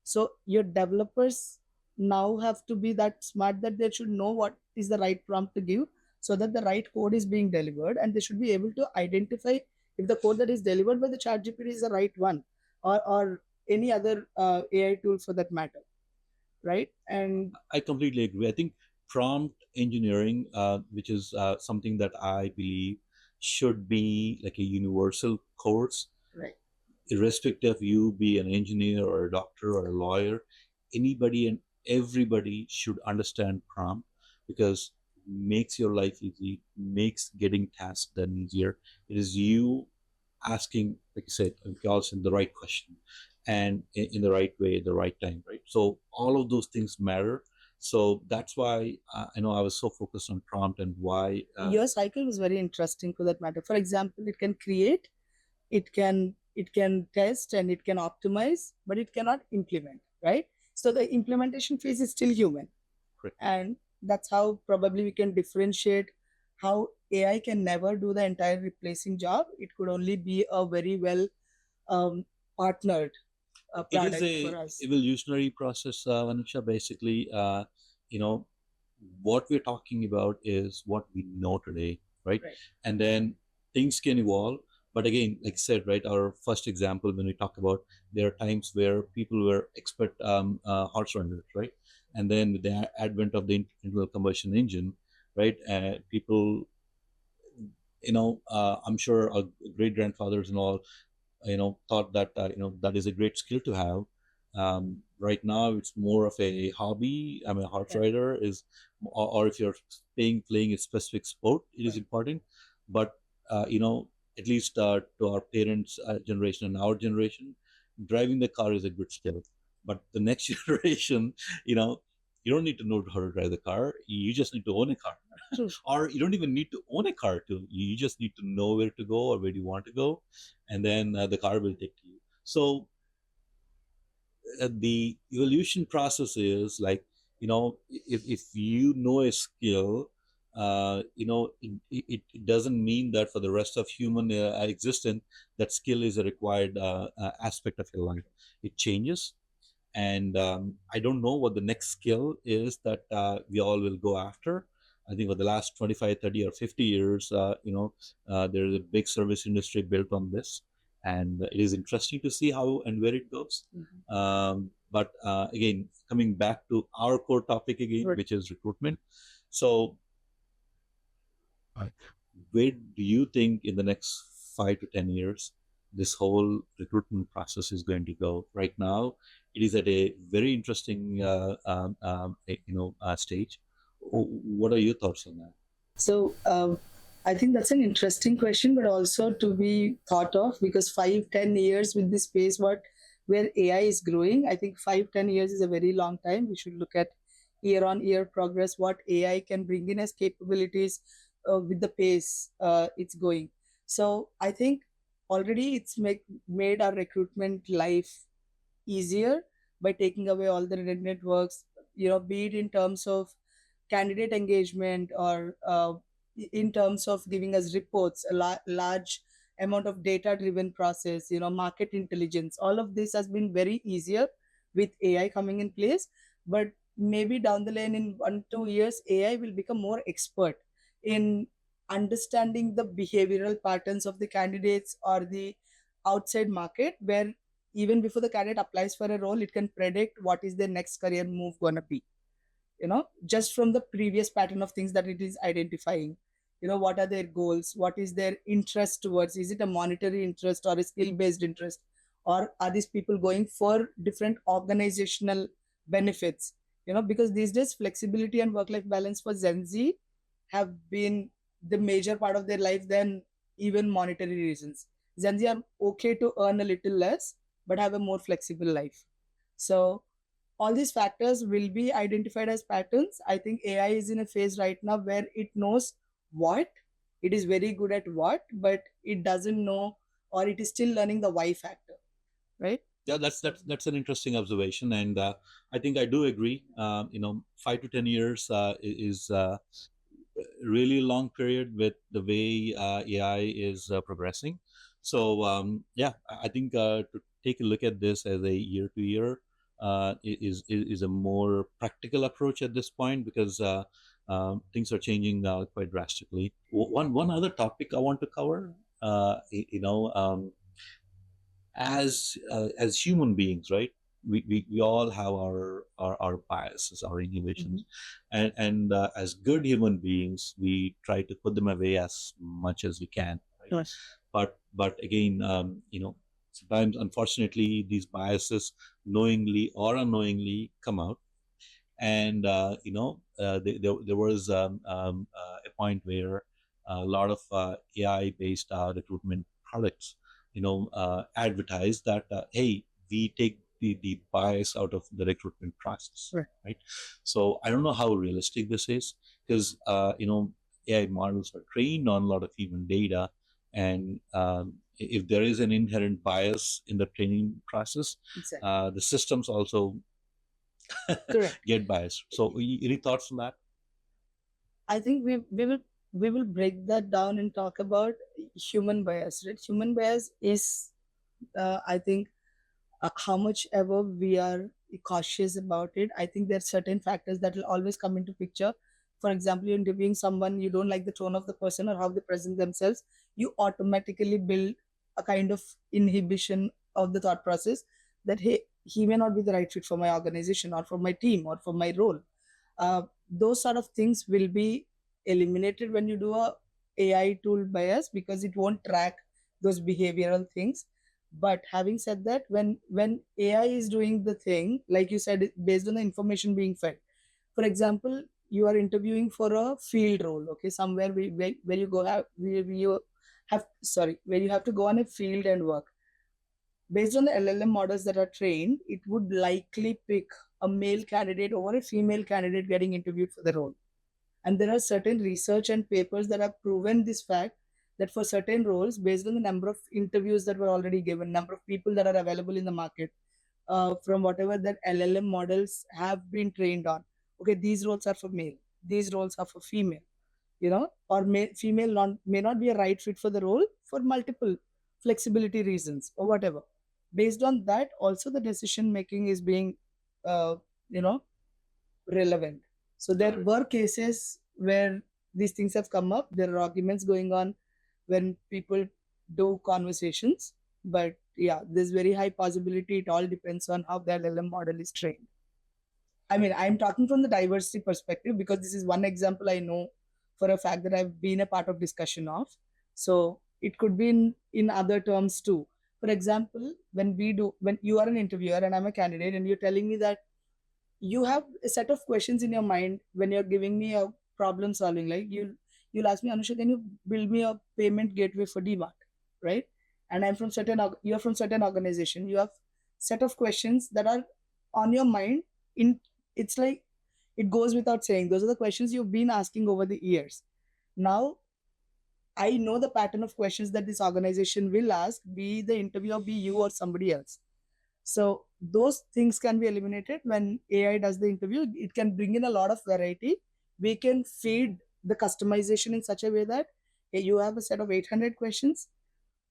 So your developers now have to be that smart that they should know what is the right prompt to give so that the right code is being delivered, and they should be able to identify if the code that is delivered by the chat GPT is the right one, or any other AI tool for that matter, right? And I completely agree. I think prompt engineering, which is something that I believe should be like a universal course, right, irrespective of you be an engineer or a doctor or a lawyer, anybody and everybody should understand prompt because it makes your life easy, makes getting tasks done easier. It is you asking, like you said, asking the right question and in the right way, at the right time, right? So all of those things matter. So that's why I know I was so focused on prompt and why. Your cycle was very interesting for that matter. For example, it can create, it can test, and it can optimize, but it cannot implement, right? So the implementation phase is still human. Correct. And that's how probably we can differentiate how AI can never do the entire replacing job. It could only be a very well partnered It is product a for us. evolutionary process, Anusha. Basically, you know, what we're talking about is what we know today, right? Right. And then things can evolve. But again, like I said, right, our first example when we talk about there are times where people were expert horse runners, right? And then with the advent of the internal combustion engine, right, people, I'm sure our great grandfathers and all thought that that is a great skill to have. Right now it's more of a hobby. I mean, a horse Yeah. rider is, or if you're playing a specific sport, it is Right. important. But at least to our parents generation and our generation, driving the car is a good skill. But the next generation, you know you don't need to know how to drive the car. You just need to own a car. True. Or you don't even need to own a car to, you just need to know where to go or where do you want to go, and then the car will take you. So the evolution process is like, if you know a skill, it doesn't mean that for the rest of human existence that skill is a required aspect of your life. It changes. And I don't know what the next skill is that we all will go after. I think for the last 25, 30, or 50 years, there's a big service industry built on this, and it is interesting to see how and where it goes. But again, coming back to our core topic again, Right. which is recruitment. So where do you think in the next 5 to 10 years this whole recruitment process is going to go? Right now, it is at a very interesting stage. What are your thoughts on that? So I think that's an interesting question, but also to be thought of, because 5-10 years with this space, what where AI is growing, I think 5-10 years is a very long time. We should look at year on year progress, what AI can bring in as capabilities with the pace it's going. So I think already it's made our recruitment life easier by taking away all the red networks, be it in terms of candidate engagement or in terms of giving us reports, a large amount of data driven process, market intelligence. All of this has been very easier with AI coming in place. But maybe down the lane in 1-2 years, AI will become more expert in understanding the behavioral patterns of the candidates or the outside market, where even before the candidate applies for a role, it can predict what is their next career move gonna be, just from the previous pattern of things that it is identifying. What are their goals, what is their interest towards, is it a monetary interest or a skill based interest, or are these people going for different organizational benefits? Because these days flexibility and work life balance for Gen Z have been the major part of their life than even monetary reasons. Gen Z are okay to earn a little less but have a more flexible life. So all these factors will be identified as patterns. I think AI is in a phase right now where it knows what, it is very good at what, but it doesn't know, or it is still learning the why factor, right? Yeah, that's an interesting observation, and I think I do agree. 5 to 10 years is really long period with the way AI is progressing. So yeah, I think to take a look at this as a year to year is a more practical approach at this point, because things are changing quite drastically. One other topic I want to cover, as human beings, right? We all have our biases, our inhibitions, and as good human beings, we try to put them away as much as we can, right? Yes. But again, sometimes unfortunately these biases, knowingly or unknowingly, come out. And there was a point where a lot of AI based recruitment products advertise that hey, we take the bias out of the recruitment process. Right. So I don't know how realistic this is, because AI models are trained on a lot of human data, and if there is an inherent bias in the training process, exactly, the systems also get biased. So any thoughts on that? I think we will break that down and talk about human bias. Right? Human bias is, I think, how much ever we are cautious about it. I think there are certain factors that will always come into picture. For example, you're interviewing someone, you don't like the tone of the person or how they present themselves, you automatically build a kind of inhibition of the thought process that hey, he may not be the right fit for my organization or for my team or for my role. Those sort of things will be eliminated when you do a AI tool bias, because it won't track those behavioral things. But having said that, when AI is doing the thing, like you said, based on the information being fed. For example, you are interviewing for a field role, okay, somewhere where you go have where you have sorry where you have to go on a field and work. Based on the LLM models that are trained, it would likely pick a male candidate over a female candidate getting interviewed for the role. And there are certain research and papers that have proven this fact, that for certain roles, based on the number of interviews that were already given, number of people that are available in the market, from whatever that LLM models have been trained on, okay, these roles are for male, these roles are for female, or female may not be a right fit for the role for multiple flexibility reasons or whatever. Based on that, also the decision making is being, uh, you know, relevant. So there were cases where these things have come up. There are arguments going on when people do conversations. But yeah, there's very high possibility. It all depends on how the LLM model is trained. I mean, I'm talking from the diversity perspective because this is one example I know for a fact that I've been a part of discussion of. So it could be in other terms too. For example, when you are an interviewer and I'm a candidate and you're telling me that you have a set of questions in your mind when you're giving me a problem solving, like you'll ask me, Anusha, can you build me a payment gateway for DMart, right? And you're from certain organization, you have set of questions that are on your mind. In It's like it goes without saying, those are the questions you've been asking over the years. Now I know the pattern of questions that this organization will ask, be the interviewer, be you or somebody else. So those things can be eliminated when AI does the interview. It can bring in a lot of variety. We can feed the customization in such a way that you have a set of 800 questions.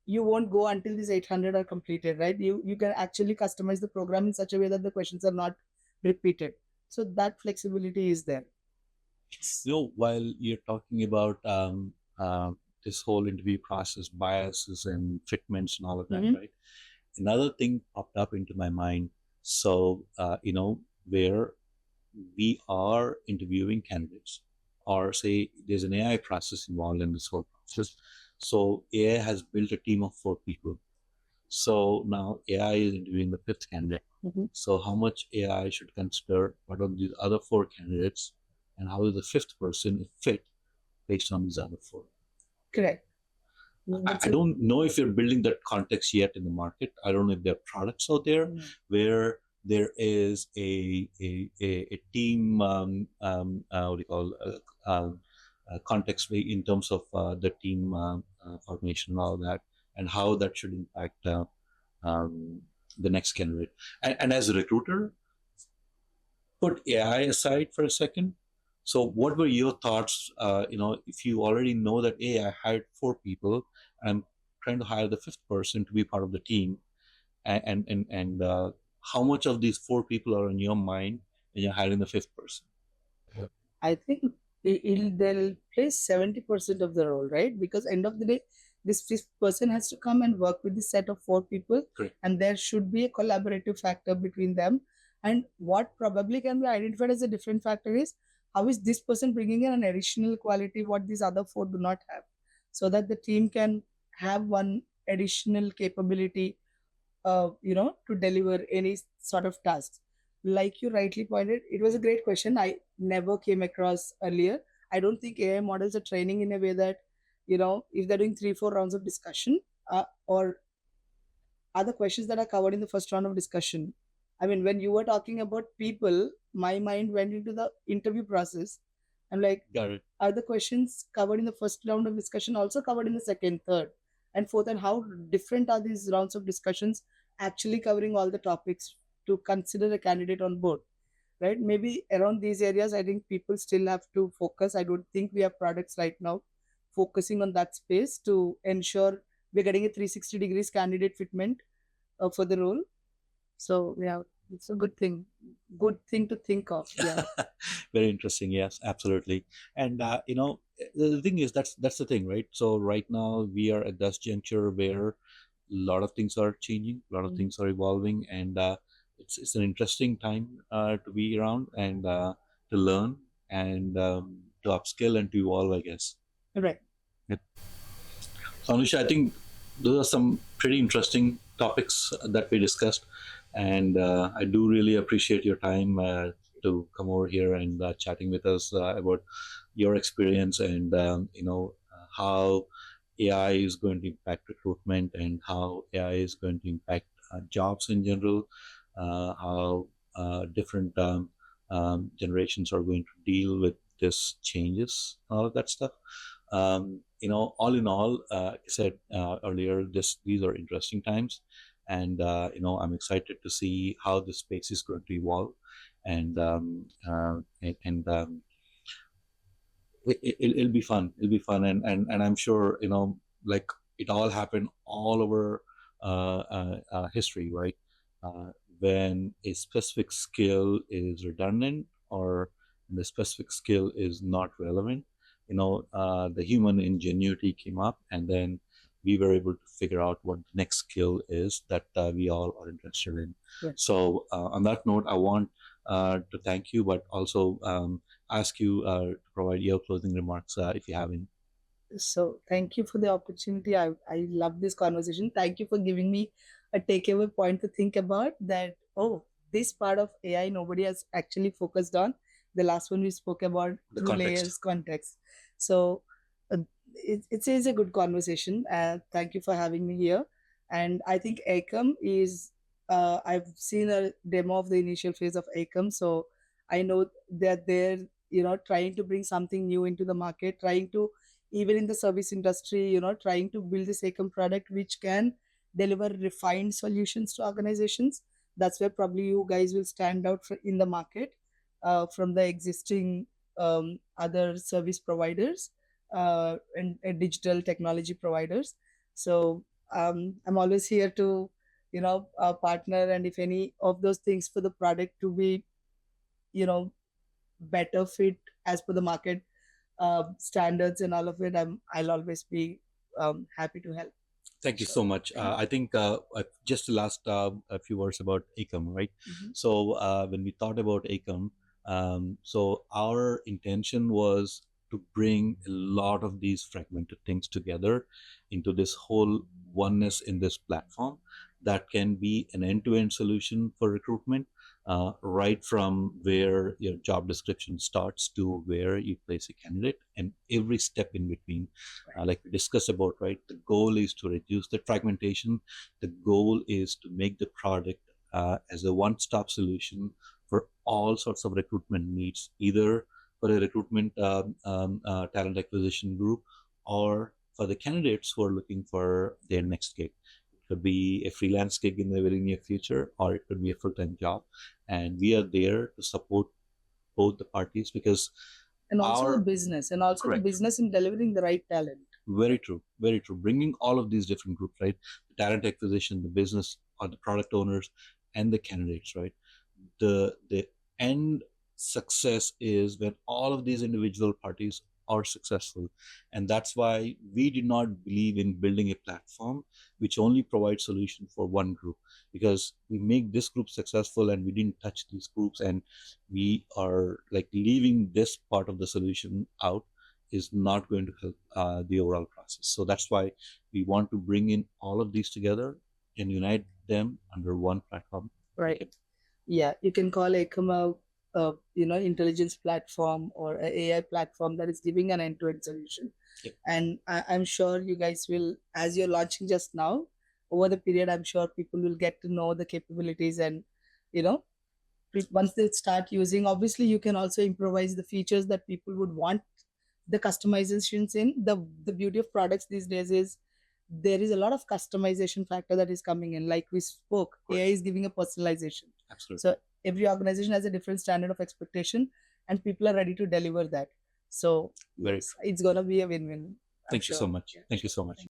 You won't go until these 800 are completed, right? You can actually customize the program in such a way that the questions are not repeated. So that flexibility is there. While you're talking about this whole interview process, biases and fitments and all of that, right? Another thing popped up into my mind. So, where we are interviewing candidates, or say there's an AI process involved in this whole process. So, AI has built a team of 4 people. So now AI is interviewing the fifth candidate. So how much AI should consider what are these other 4 candidates, and how is the fifth person fit based on these other 4? Correct. I don't know if you're building that context yet in the market. I don't know if there are products out there where there is a team what do you call context in terms of the team formation and all that, and how that should impact um, the next candidate. And as a recruiter, put AI aside for a second. So, what were your thoughts? If you already know that, hey, I hired 4 people, I'm trying to hire the 5th person to be part of the team, and how much of these 4 people are in your mind when you're hiring the 5th person? I think they'll play 70% of the role, right? Because end of the day, this 5th person has to come and work with this set of 4 people. Correct. And there should be a collaborative factor between them. And what probably can be identified as a different factor is how is this person bringing in an additional quality what these other 4 do not have, so that the team can have one additional capability, to deliver any sort of tasks. Like you rightly pointed, it was a great question. I never came across earlier. I don't think AI models are training in a way that, if they're doing 3, 4 rounds of discussion, or other questions that are covered in the first round of discussion. I mean, when you were talking about people, my mind went into the interview process. I'm like, Got it. are the questions covered in the first round of discussion also covered in the second, third, and fourth? And how different are these rounds of discussions actually covering all the topics to consider a candidate on board? Right? Maybe around these areas, I think people still have to focus. I don't think we have products right now focusing on that space to ensure we're getting a 360 degrees candidate fitment for the role. So yeah, it's a good thing to think of. Yeah. Very interesting. Yes, absolutely. And the thing is, that's the thing, right? So right now we are at this juncture where a lot of things are changing, a lot of things are evolving, and it's an interesting time to be around and to learn and to upskill and to evolve, I guess. Right. Yep. So, Anusha, I think those are some pretty interesting topics that we discussed, and I do really appreciate your time to come over here and chatting with us about your experience and how AI is going to impact recruitment and how AI is going to impact jobs in general, how different generations are going to deal with this changes, all of that stuff. All in all, like I said earlier, these are interesting times, and I'm excited to see how this space is going to evolve, and it'll be fun. It'll be fun, and I'm sure like it all happened all over history, right? When a specific skill is redundant or the specific skill is not relevant, the human ingenuity came up, and then we were able to figure out what the next skill is that we all are interested in. Right. So on that note, I want to thank you, but also ask you to provide your closing remarks if you have any. So thank you for the opportunity. I love this conversation. Thank you for giving me a takeaway point to think about, that, oh, this part of AI nobody has actually focused on. The last one we spoke about The through context. layers, context. So it is a good conversation. Thank you for having me here. And I think ACOM is, I've seen a demo of the initial phase of ACOM. So I know that they're, trying to bring something new into the market, trying to, even in the service industry, trying to build this ACOM product which can deliver refined solutions to organizations. That's where probably you guys will stand out in the market from the existing other service providers and digital technology providers. So I'm always here to, partner, and if any of those things for the product to be, better fit as per the market standards and all of it, I'll always be happy to help. Thank you so much. I think just the last a few words about ACOM, right? So when we thought about ACOM, so our intention was to bring a lot of these fragmented things together into this whole oneness in this platform, that can be an end-to-end solution for recruitment, right from where your job description starts to where you place a candidate and every step in between. Like we discussed about, right? The goal is to reduce the fragmentation. The goal is to make the product as a one-stop solution for all sorts of recruitment needs, either for a recruitment talent acquisition group or for the candidates who are looking for their next gig. It could be a freelance gig in the very near future, or it could be a full-time job. And we are there to support both the parties because And also our the business, and also the correct. business in delivering the right talent. Very true. Very true. Bringing all of these different groups, right? The talent acquisition, the business, or the product owners, and the candidates, right? The end success is when all of these individual parties are successful, and that's why we did not believe in building a platform which only provides solution for one group, because we make this group successful and we didn't touch these groups, and we are like leaving this part of the solution out is not going to help the overall process. So that's why we want to bring in all of these together and unite them under one platform. Right. Yeah, you can call Ekama intelligence platform or a AI platform that is giving an end-to-end solution. Yep. And I'm sure you guys will, as you're launching just now, over the period, I'm sure people will get to know the capabilities and, you know, once they start using, obviously you can also improvise the features that people would want the customizations in. The beauty of products these days is there is a lot of customization factor that is coming in. Like we spoke, AI is giving a personalization. Absolutely. So every organization has a different standard of expectation, and people are ready to deliver that. So Very it's gonna be a win-win. Thank you so much. Thank you so much.